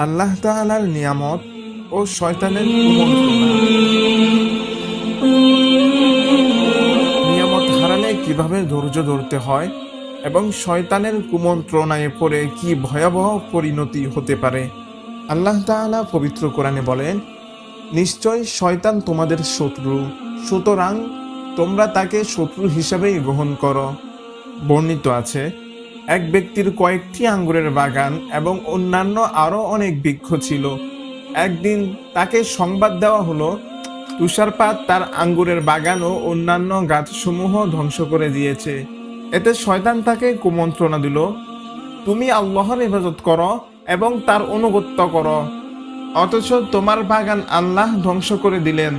আল্লাহ তাআলার নিয়ামত ও শয়তানের কুমন্ত্রণা। নিয়ামত হারালে কিভাবে ধৈর্য ধরতে হয় এবং শয়তানের কুমন্ত্রণায় পড়ে কি ভয়াবহ পরিণতি হতে পারে। আল্লাহ তাআলা পবিত্র কোরআনে বলেন, নিশ্চয় শয়তান তোমাদের শত্রু, সুতরাং তোমরা তাকে শত্রু হিসাবেই গ্রহণ করো। বর্ণিত আছে, এক ব্যক্তির কয়েকটি আঙ্গুরের বাগান এবং অন্যান্য আরও অনেক বৃক্ষ ছিল। একদিন তাকে সংবাদ দেওয়া হলো, তুষারপাত তার আঙ্গুরের বাগান ও অন্যান্য গাছসমূহ ধ্বংস করে দিয়েছে। এতে শয়তান তাকে কুমন্ত্রণা দিল, তুমি আল্লাহর ইবাদত করো এবং তার আনুগত্য করো, অথচ তোমার বাগান আল্লাহ ধ্বংস করে দিলেন।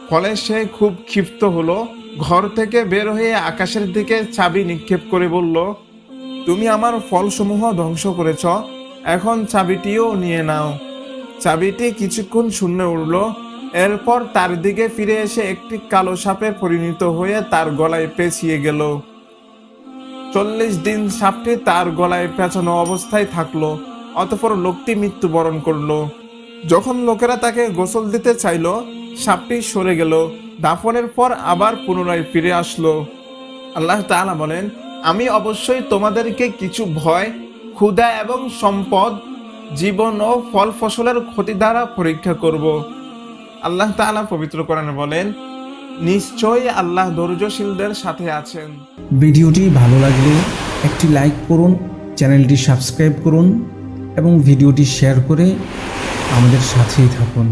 ফলে সে খুব ক্ষিপ্ত হলো, ঘর থেকে বের হয়ে আকাশের দিকে চাবি নিক্ষেপ করে বলল, তুমি আমার ফলসমূহ ধ্বংস করেছ, এখন চাবিটিও নিয়ে নাও। চাবিটি কিছুক্ষণ শূন্যে উড়ল, এরপর তার দিকে ফিরে এসে একটি কালো সাপে পরিণত হয়ে তার গলায় পেঁচিয়ে গেল। 40 দিন সাপটি তার গলায় পেঁচানো অবস্থায় থাকলো, অতঃপর লোকটি মৃত্যুবরণ করলো। যখন লোকেরা তাকে গোসল দিতে চাইল, সাপটি সরে গেল। দাফনের পর আবার পুনরায় ফিরে আসলো। আল্লাহ তাআলা বলেন, আমি অবশ্যই তোমাদেরকে কিছু ভয়, ক্ষুধা এবং সম্পদ, জীবন ও ফল ফসলের ক্ষতি দ্বারা পরীক্ষা করব। আল্লাহ তাআলা পবিত্র কোরআনে বলেন, নিশ্চয়ই আল্লাহ ধৈর্যশীলদের সাথে আছেন। ভিডিওটি ভালো লাগলে একটি লাইক করুন, চ্যানেলটি সাবস্ক্রাইব করুন এবং ভিডিওটি শেয়ার করে আমাদের সাথেই থাকুন।